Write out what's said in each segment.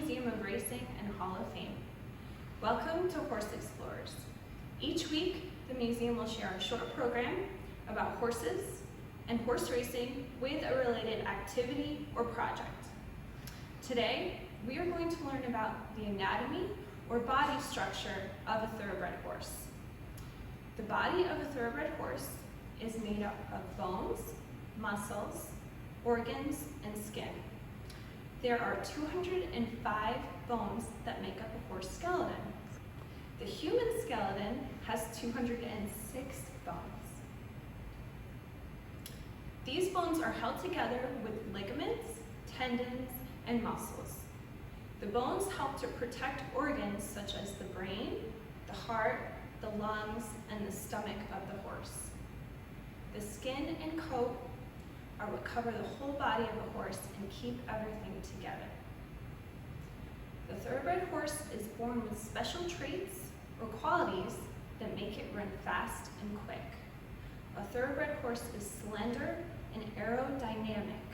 Museum of Racing and Hall of Fame. Welcome to Horse Explorers. Each week, the museum will share a short program about horses and horse racing with a related activity or project. Today, we are going to learn about the anatomy or body structure of a thoroughbred horse. The body of a thoroughbred horse is made up of bones, muscles, organs, and skin. There are 205 bones that make up a horse skeleton. The human skeleton has 206 bones. These bones are held together with ligaments, tendons, and muscles. The bones help to protect organs such as the brain, the heart, the lungs, and the stomach of the horse. The skin and coat are what cover the whole body of a horse and keep everything together. The thoroughbred horse is born with special traits or qualities that make it run fast and quick. A thoroughbred horse is slender and aerodynamic.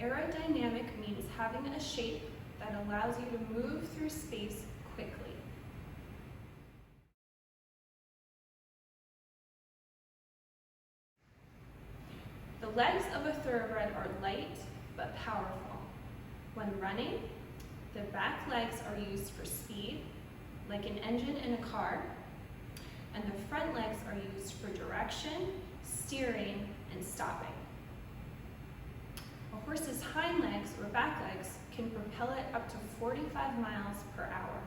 Aerodynamic means having a shape that allows you to move through space quickly. The legs of a thoroughbred are light but powerful. When running, the back legs are used for speed, like an engine in a car, and the front legs are used for direction, steering, and stopping. A horse's hind legs or back legs can propel it up to 45 miles per hour.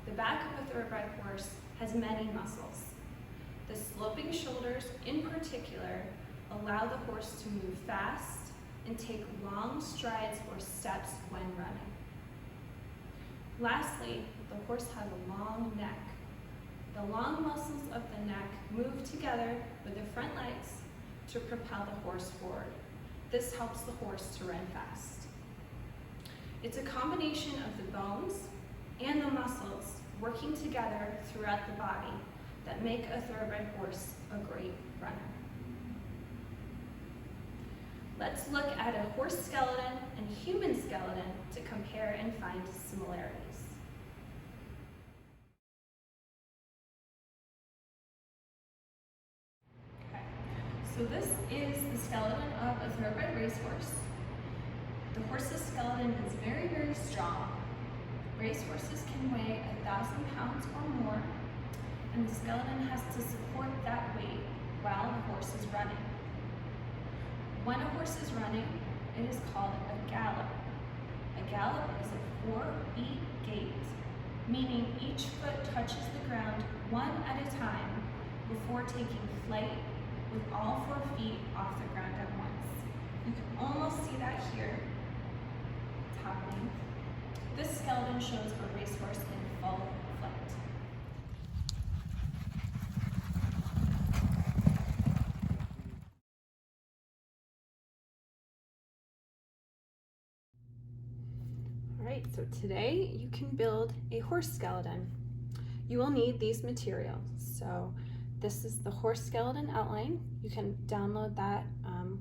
The back of a thoroughbred horse has many muscles. The sloping shoulders, in particular, allow the horse to move fast and take long strides or steps when running. Lastly, the horse has a long neck. The long muscles of the neck move together with the front legs to propel the horse forward. This helps the horse to run fast. It's a combination of the bones and the muscles working together throughout the body that make a thoroughbred horse a great runner. Let's look at a horse skeleton and human skeleton to compare and find similarities. Okay, so this is the skeleton of a thoroughbred racehorse. The horse's skeleton is very, very strong. Racehorses can weigh 1,000 pounds or more, and the skeleton has to support that weight while the horse is running. When a horse is running, it is called a gallop. A gallop is a 4-beat gait, meaning each foot touches the ground one at a time before taking flight with all 4 feet off the ground at once. You can almost see that here. It's happening. This skeleton shows a racehorse in full flight. Alright, so today you can build a horse skeleton. You will need these materials. So this is the horse skeleton outline. You can download that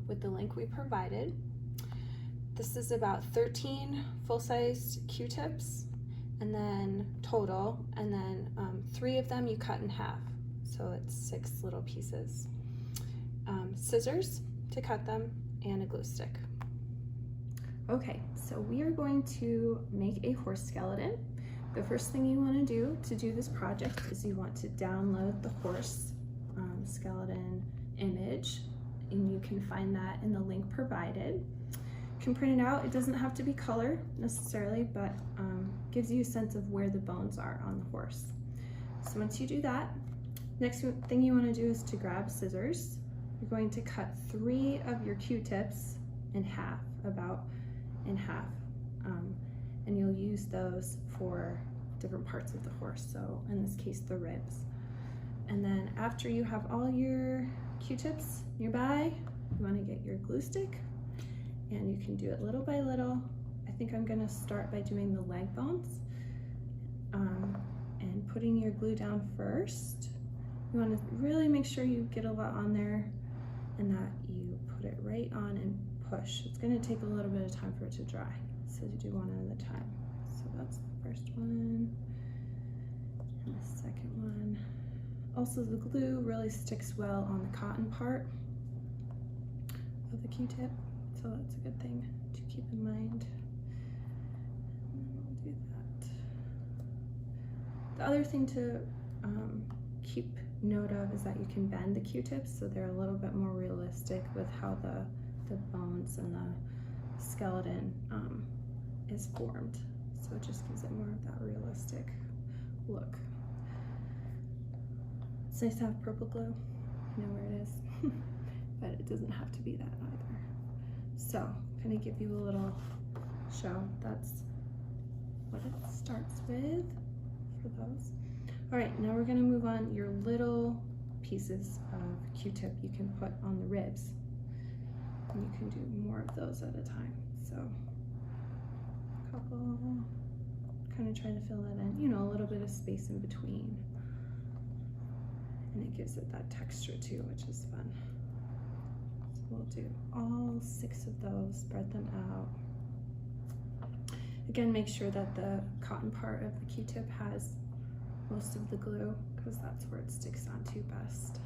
with the link we provided. This is about 13 full-sized Q-tips and then total, and then 3 of them you cut in half. So it's 6 little pieces. Scissors to cut them and a glue stick. Okay, so we are going to make a horse skeleton. The first thing you want to do this project is you want to download the horse skeleton image, and you can find that in the link provided. You can print it out. It doesn't have to be color necessarily, but gives you a sense of where the bones are on the horse. So once you do that, next thing you want to do is to grab scissors. You're going to cut 3 of your Q-tips in half, about in half, and you'll use those for different parts of the horse, so in this case the ribs. And then after you have all your Q-tips nearby, you want to get your glue stick, and you can do it little by little. I think I'm going to start by doing the leg bones and putting your glue down first. You want to really make sure you get a lot on there and that you put it right on and push. It's going to take a little bit of time for it to dry. says you do one at a time. So that's the first one, and the second one. Also, the glue really sticks well on the cotton part of the Q-tip, so that's a good thing to keep in mind. And then we'll do that. The other thing to keep note of is that you can bend the Q-tips so they're a little bit more realistic with how the bones and the skeleton is formed. So it just gives it more of that realistic look. It's nice to have purple glue. I know where it is, but it doesn't have to be that either. So I'm gonna give you a little show. That's what it starts with for those. All right, now we're gonna move on. Your little pieces of Q-tip you can put on the ribs. And you can do more of those at a time. So a couple, kind of trying to fill that in, you know, a little bit of space in between. And it gives it that texture too, which is fun. So we'll do all 6 of those, spread them out. Again, make sure that the cotton part of the Q-tip has most of the glue, because that's where it sticks onto best.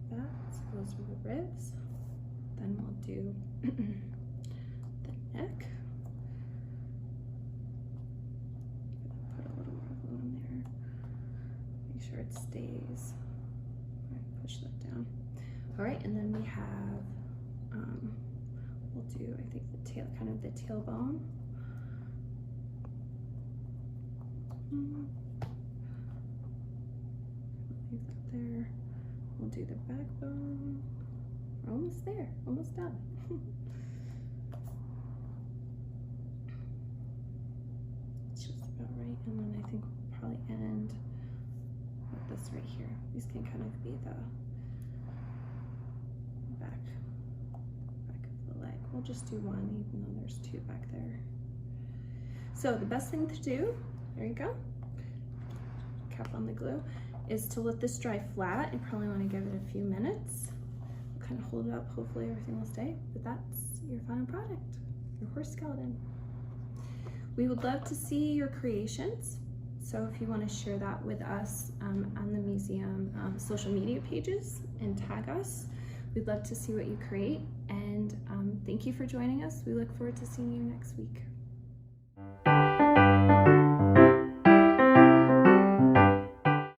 Do that, so those are the ribs. Then we'll do the neck. Put a little more glue in there. Make sure it stays. Push that down. All right, and then we have, we'll do, I think, the tail, kind of the tailbone. Leave that there. We'll do the backbone. We're almost there, almost done. It's just about right, and then I think we'll probably end with this right here. These can kind of be the back of the leg. We'll just do one, even though there's 2 back there. So the best thing to do, there you go, cap on the glue, is to let this dry flat. You probably want to give it a few minutes. Kind of hold it up, hopefully everything will stay, but that's your final product, your horse skeleton. We would love to see your creations, so if you want to share that with us on the museum social media pages and tag us, we'd love to see what you create. And thank you for joining us. We look forward to seeing you next week.